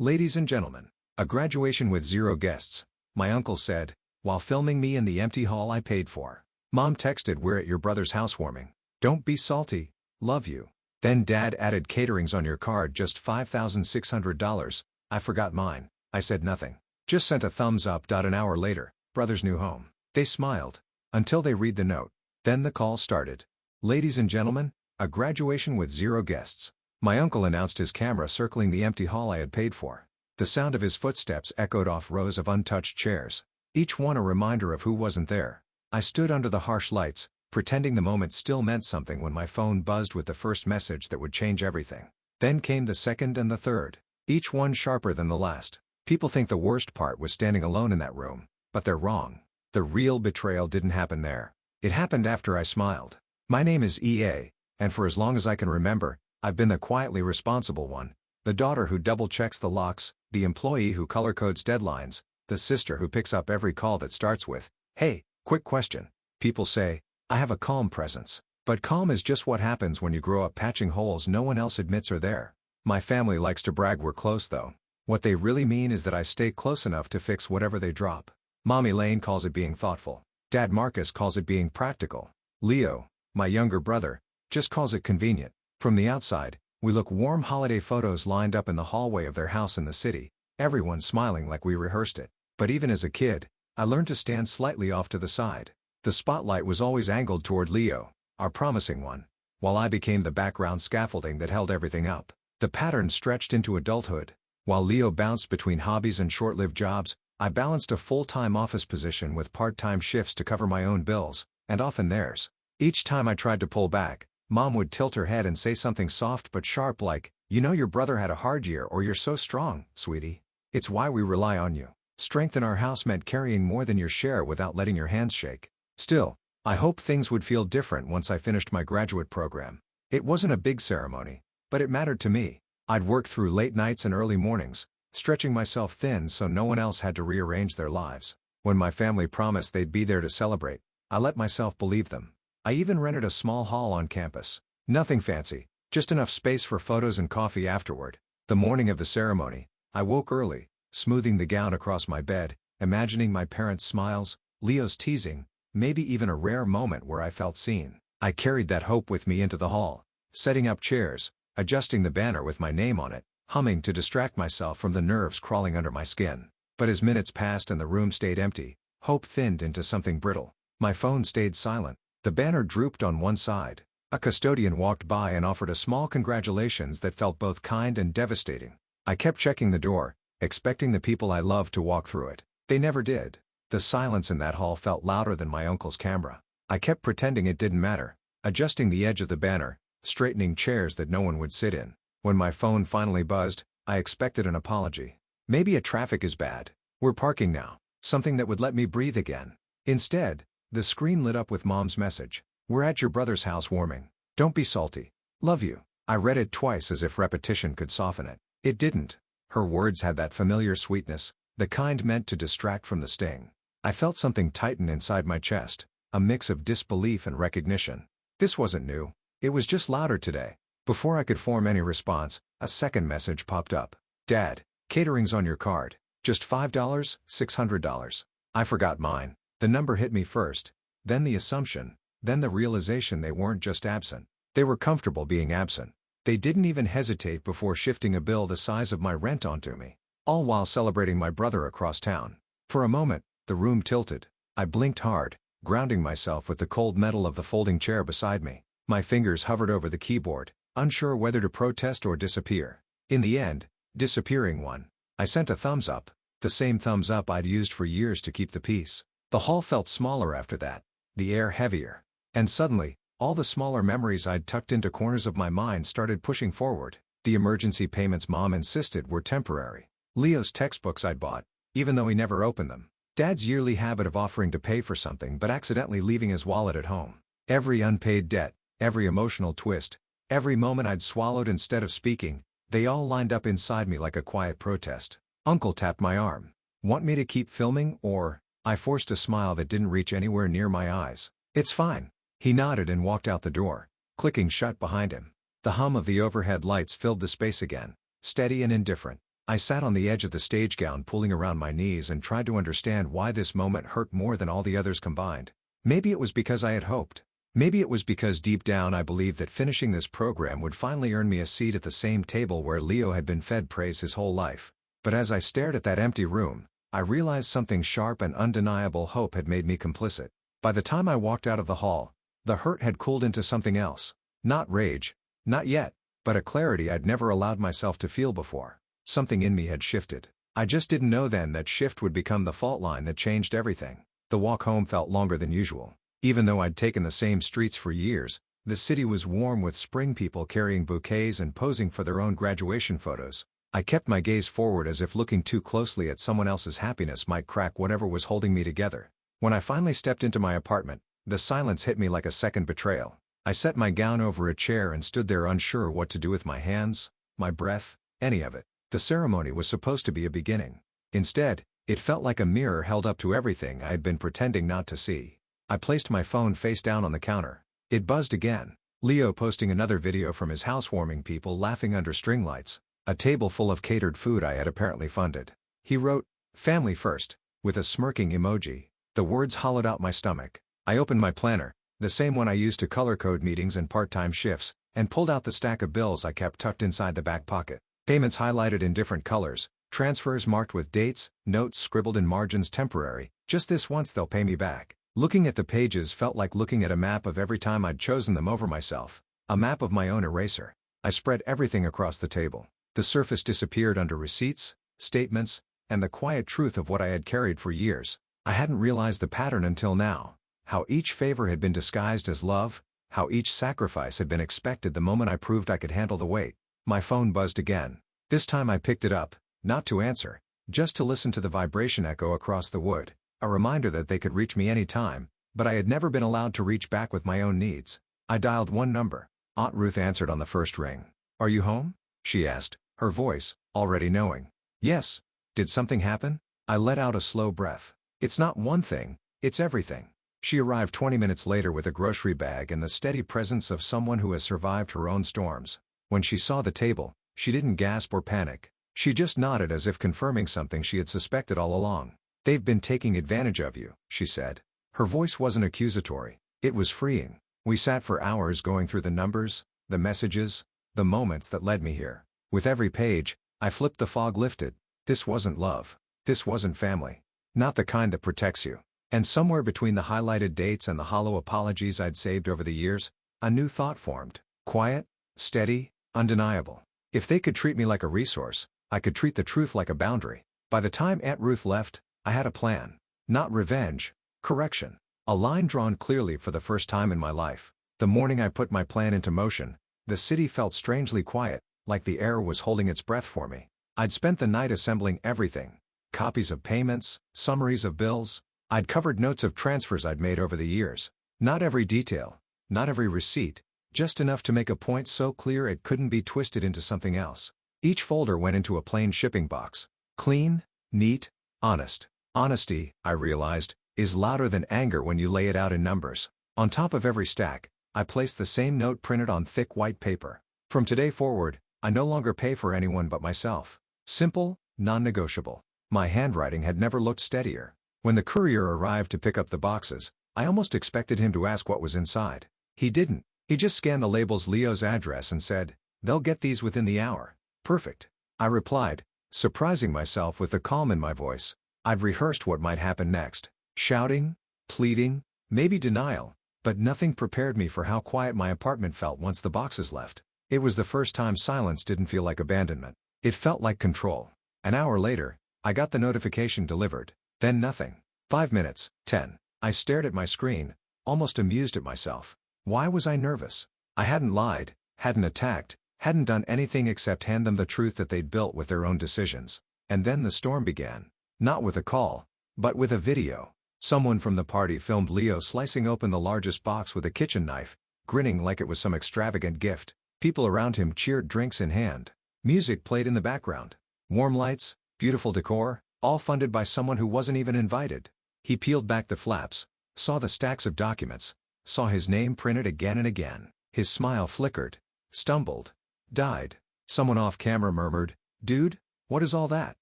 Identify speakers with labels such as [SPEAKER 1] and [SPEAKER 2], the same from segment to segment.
[SPEAKER 1] Ladies and gentlemen, a graduation with 0 guests, my uncle said, while filming me in the empty hall I paid for. Mom texted, "We're at your brother's housewarming. Don't be salty, love you." Then Dad added, "Catering's on your card, just $5,600. I forgot mine." I said nothing. Just sent a thumbs up. An hour later, brother's new home. They smiled. Until they read the note. Then the call started. "Ladies and gentlemen, a graduation with 0 guests." My uncle announced, his camera circling the empty hall I had paid for. The sound of his footsteps echoed off rows of untouched chairs, each one a reminder of who wasn't there. I stood under the harsh lights, pretending the moment still meant something, when my phone buzzed with the first message that would change everything. Then came the second and the third, each one sharper than the last. People think the worst part was standing alone in that room, but they're wrong. The real betrayal didn't happen there. It happened after I smiled. My name is EA, and for as long as I can remember, I've been the quietly responsible one. The daughter who double-checks the locks, the employee who color-codes deadlines, the sister who picks up every call that starts with, "Hey, quick question." People say, I have a calm presence. But calm is just what happens when you grow up patching holes no one else admits are there. My family likes to brag we're close, though. What they really mean is that I stay close enough to fix whatever they drop. Mommy Lane calls it being thoughtful. Dad Marcus calls it being practical. Leo, my younger brother, just calls it convenient. From the outside, we look warm. Holiday photos lined up in the hallway of their house in the city, everyone smiling like we rehearsed it. But even as a kid, I learned to stand slightly off to the side. The spotlight was always angled toward Leo, our promising one, while I became the background scaffolding that held everything up. The pattern stretched into adulthood. While Leo bounced between hobbies and short-lived jobs, I balanced a full-time office position with part-time shifts to cover my own bills, and often theirs. Each time I tried to pull back, Mom would tilt her head and say something soft but sharp like, "You know your brother had a hard year, or you're so strong, sweetie. It's why we rely on you." Strength in our house meant carrying more than your share without letting your hands shake. Still, I hoped things would feel different once I finished my graduate program. It wasn't a big ceremony, but it mattered to me. I'd worked through late nights and early mornings, stretching myself thin so no one else had to rearrange their lives. When my family promised they'd be there to celebrate, I let myself believe them. I even rented a small hall on campus. Nothing fancy, just enough space for photos and coffee afterward. The morning of the ceremony, I woke early, smoothing the gown across my bed, imagining my parents' smiles, Leo's teasing, maybe even a rare moment where I felt seen. I carried that hope with me into the hall, setting up chairs, adjusting the banner with my name on it, humming to distract myself from the nerves crawling under my skin. But as minutes passed and the room stayed empty, hope thinned into something brittle. My phone stayed silent. The banner drooped on one side. A custodian walked by and offered a small congratulations that felt both kind and devastating. I kept checking the door, expecting the people I loved to walk through it. They never did. The silence in that hall felt louder than my uncle's camera. I kept pretending it didn't matter, adjusting the edge of the banner, straightening chairs that no one would sit in. When my phone finally buzzed, I expected an apology. Maybe a "traffic is bad. We're parking now." Something that would let me breathe again. Instead, the screen lit up with Mom's message. "We're at your brother's housewarming. Don't be salty. Love you." I read it twice as if repetition could soften it. It didn't. Her words had that familiar sweetness, the kind meant to distract from the sting. I felt something tighten inside my chest, a mix of disbelief and recognition. This wasn't new. It was just louder today. Before I could form any response, a second message popped up. "Dad, catering's on your card. Just $5,600. I forgot mine." The number hit me first, then the assumption, then the realization they weren't just absent. They were comfortable being absent. They didn't even hesitate before shifting a bill the size of my rent onto me, all while celebrating my brother across town. For a moment, the room tilted. I blinked hard, grounding myself with the cold metal of the folding chair beside me. My fingers hovered over the keyboard, unsure whether to protest or disappear. In the end, disappearing won. I sent a thumbs up, the same thumbs up I'd used for years to keep the peace. The hall felt smaller after that, the air heavier. And suddenly, all the smaller memories I'd tucked into corners of my mind started pushing forward. The emergency payments Mom insisted were temporary. Leo's textbooks I'd bought, even though he never opened them. Dad's yearly habit of offering to pay for something but accidentally leaving his wallet at home. Every unpaid debt, every emotional twist, every moment I'd swallowed instead of speaking, they all lined up inside me like a quiet protest. Uncle tapped my arm. "Want me to keep filming, or?" I forced a smile that didn't reach anywhere near my eyes. "It's fine." He nodded and walked out the door, clicking shut behind him. The hum of the overhead lights filled the space again, steady and indifferent. I sat on the edge of the stage gown pulling around my knees and tried to understand why this moment hurt more than all the others combined. Maybe it was because I had hoped. Maybe it was because deep down I believed that finishing this program would finally earn me a seat at the same table where Leo had been fed praise his whole life. But as I stared at that empty room, I realized something sharp and undeniable: hope had made me complicit. By the time I walked out of the hall, the hurt had cooled into something else. Not rage, not yet, but a clarity I'd never allowed myself to feel before. Something in me had shifted. I just didn't know then that shift would become the fault line that changed everything. The walk home felt longer than usual. Even though I'd taken the same streets for years, the city was warm with spring people carrying bouquets and posing for their own graduation photos. I kept my gaze forward as if looking too closely at someone else's happiness might crack whatever was holding me together. When I finally stepped into my apartment, the silence hit me like a second betrayal. I set my gown over a chair and stood there unsure what to do with my hands, my breath, any of it. The ceremony was supposed to be a beginning. Instead, it felt like a mirror held up to everything I had been pretending not to see. I placed my phone face down on the counter. It buzzed again. Leo posting another video from his housewarming, people laughing under string lights. A table full of catered food I had apparently funded. He wrote, "Family first," with a smirking emoji. The words hollowed out my stomach. I opened my planner, the same one I used to color code meetings and part-time shifts, and pulled out the stack of bills I kept tucked inside the back pocket. Payments highlighted in different colors, transfers marked with dates, notes scribbled in margins temporary, just this once they'll pay me back. Looking at the pages felt like looking at a map of every time I'd chosen them over myself. A map of my own eraser. I spread everything across the table. The surface disappeared under receipts, statements, and the quiet truth of what I had carried for years. I hadn't realized the pattern until now. How each favor had been disguised as love, how each sacrifice had been expected the moment I proved I could handle the weight. My phone buzzed again. This time I picked it up, not to answer, just to listen to the vibration echo across the wood, a reminder that they could reach me any time, but I had never been allowed to reach back with my own needs. I dialed one number. Aunt Ruth answered on the first ring. "Are you home?" she asked, her voice, already knowing. "Yes." "Did something happen?" I let out a slow breath. "It's not one thing, it's everything." She arrived 20 minutes later with a grocery bag and the steady presence of someone who has survived her own storms. When she saw the table, she didn't gasp or panic. She just nodded as if confirming something she had suspected all along. "They've been taking advantage of you," she said. Her voice wasn't accusatory. It was freeing. We sat for hours going through the numbers, the messages, the moments that led me here. With every page, I flipped. The fog lifted. This wasn't love. This wasn't family. Not the kind that protects you. And somewhere between the highlighted dates and the hollow apologies I'd saved over the years, a new thought formed. Quiet, steady, undeniable. If they could treat me like a resource, I could treat the truth like a boundary. By the time Aunt Ruth left, I had a plan. Not revenge, correction. A line drawn clearly for the first time in my life. The morning I put my plan into motion, the city felt strangely quiet, like the air was holding its breath for me. I'd spent the night assembling everything. Copies of payments, summaries of bills. I'd covered notes of transfers I'd made over the years. Not every detail, not every receipt, just enough to make a point so clear it couldn't be twisted into something else. Each folder went into a plain shipping box. Clean, neat, honest. Honesty, I realized, is louder than anger when you lay it out in numbers. On top of every stack, I placed the same note printed on thick white paper. From today forward, I no longer pay for anyone but myself. Simple, non-negotiable. My handwriting had never looked steadier. When the courier arrived to pick up the boxes, I almost expected him to ask what was inside. He didn't. He just scanned the labels, Leo's address, and said, "They'll get these within the hour." "Perfect," I replied, surprising myself with the calm in my voice. I'd rehearsed what might happen next. Shouting, pleading, maybe denial, but nothing prepared me for how quiet my apartment felt once the boxes left. It was the first time silence didn't feel like abandonment. It felt like control. An hour later, I got the notification delivered. Then nothing. 5 minutes, 10. I stared at my screen, almost amused at myself. Why was I nervous? I hadn't lied, hadn't attacked, hadn't done anything except hand them the truth that they'd built with their own decisions. And then the storm began. Not with a call, but with a video. Someone from the party filmed Leo slicing open the largest box with a kitchen knife, grinning like it was some extravagant gift. People around him cheered, drinks in hand. Music played in the background. Warm lights, beautiful decor, all funded by someone who wasn't even invited. He peeled back the flaps, saw the stacks of documents, saw his name printed again and again. His smile flickered, stumbled, died. Someone off camera murmured, "Dude, What is all that?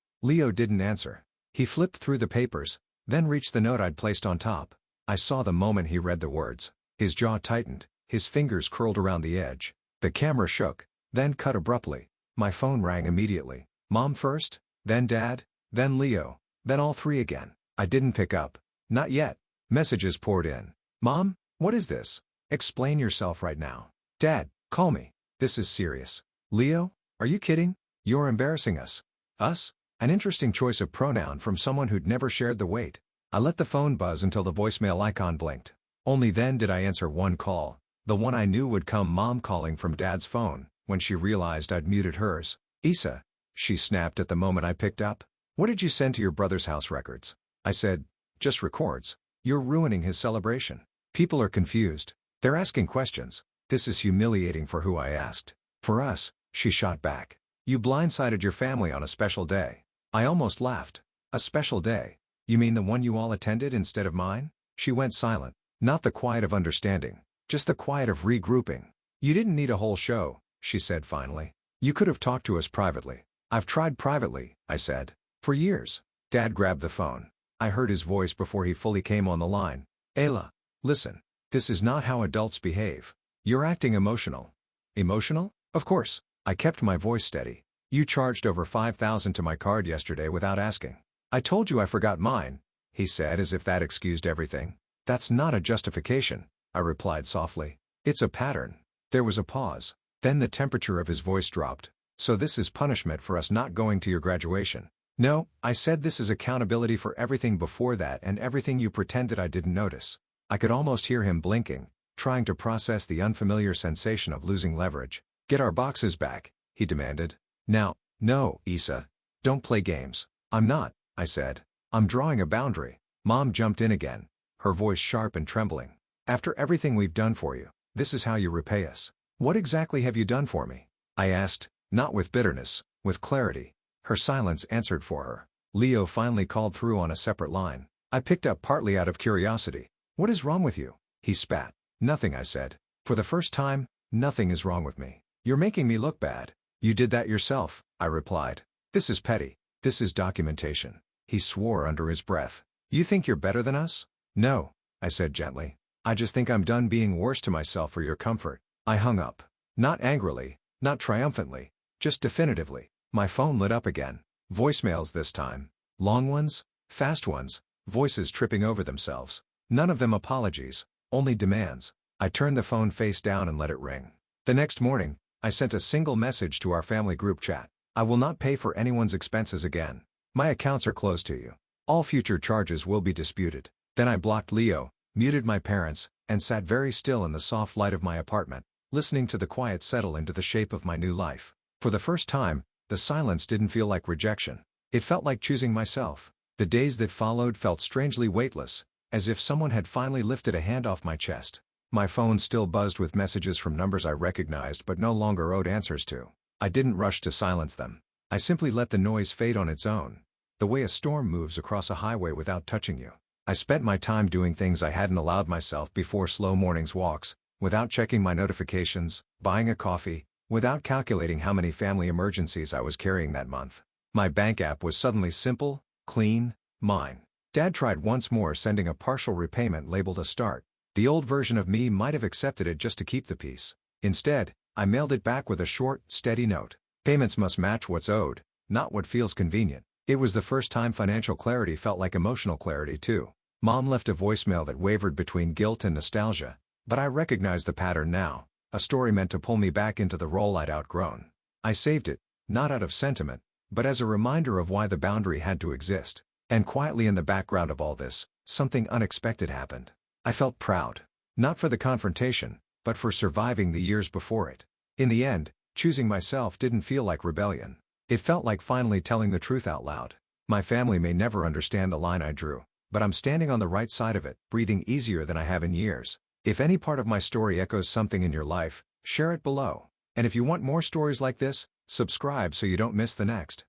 [SPEAKER 1] Leo didn't answer. He flipped through the papers, then reached the note I'd placed on top. I saw the moment he read the words. His jaw tightened, his fingers curled around the edge. The camera shook, then cut abruptly. My phone rang immediately. Mom first, then Dad, then Leo, then all three again. I didn't pick up. Not yet. Messages poured in. Mom, what is this? Explain yourself right now. Dad, call me. This is serious. Leo, are you kidding? You're embarrassing us. Us? An interesting choice of pronoun from someone who'd never shared the weight. I let the phone buzz until the voicemail icon blinked. Only then did I answer one call, the one I knew would come, Mom calling from Dad's phone, when she realized I'd muted hers. Isa, she snapped at the moment I picked up. What did you send to your brother's house records? I said, just records. You're ruining his celebration. People are confused. They're asking questions. This is humiliating for who I asked. For us, she shot back. You blindsided your family on a special day. I almost laughed. A special day? You mean the one you all attended instead of mine? She went silent. Not the quiet of understanding, just the quiet of regrouping. You didn't need a whole show, she said finally. You could have talked to us privately. I've tried privately, I said. For years. Dad grabbed the phone. I heard his voice before he fully came on the line. Ayla, listen. This is not how adults behave. You're acting emotional. Emotional? Of course. I kept my voice steady. You charged over $5,000 to my card yesterday without asking. I told you I forgot mine, he said as if that excused everything. That's not a justification, I replied softly. It's a pattern. There was a pause. Then the temperature of his voice dropped. So this is punishment for us not going to your graduation. No, I said, this is accountability for everything before that and everything you pretended I didn't notice. I could almost hear him blinking, trying to process the unfamiliar sensation of losing leverage. Get our boxes back, he demanded. Now, no, Isa. Don't play games. I'm not, I said. I'm drawing a boundary. Mom jumped in again, her voice sharp and trembling. After everything we've done for you, this is how you repay us. What exactly have you done for me? I asked, not with bitterness, with clarity. Her silence answered for her. Leo finally called through on a separate line. I picked up partly out of curiosity. What is wrong with you? He spat. Nothing, I said. For the first time, nothing is wrong with me. You're making me look bad. You did that yourself, I replied. This is petty. This is documentation. He swore under his breath. You think you're better than us? No, I said gently. I just think I'm done being worse to myself for your comfort. I hung up. Not angrily, not triumphantly, just definitively. My phone lit up again. Voicemails this time. Long ones, fast ones, voices tripping over themselves. None of them apologies, only demands. I turned the phone face down and let it ring. The next morning, I sent a single message to our family group chat. I will not pay for anyone's expenses again. My accounts are closed to you. All future charges will be disputed. Then I blocked Leo, muted my parents, and sat very still in the soft light of my apartment, listening to the quiet settle into the shape of my new life. For the first time, the silence didn't feel like rejection. It felt like choosing myself. The days that followed felt strangely weightless, as if someone had finally lifted a hand off my chest. My phone still buzzed with messages from numbers I recognized but no longer owed answers to. I didn't rush to silence them. I simply let the noise fade on its own, the way a storm moves across a highway without touching you. I spent my time doing things I hadn't allowed myself before: slow mornings walks, without checking my notifications, buying a coffee, without calculating how many family emergencies I was carrying that month. My bank app was suddenly simple, clean, mine. Dad tried once more, sending a partial repayment labeled a start. The old version of me might have accepted it just to keep the peace. Instead, I mailed it back with a short, steady note. Payments must match what's owed, not what feels convenient. It was the first time financial clarity felt like emotional clarity too. Mom left a voicemail that wavered between guilt and nostalgia, but I recognized the pattern now. A story meant to pull me back into the role I'd outgrown. I saved it, not out of sentiment, but as a reminder of why the boundary had to exist. And quietly in the background of all this, something unexpected happened. I felt proud. Not for the confrontation, but for surviving the years before it. In the end, choosing myself didn't feel like rebellion. It felt like finally telling the truth out loud. My family may never understand the line I drew, but I'm standing on the right side of it, breathing easier than I have in years. If any part of my story echoes something in your life, share it below. And if you want more stories like this, subscribe so you don't miss the next.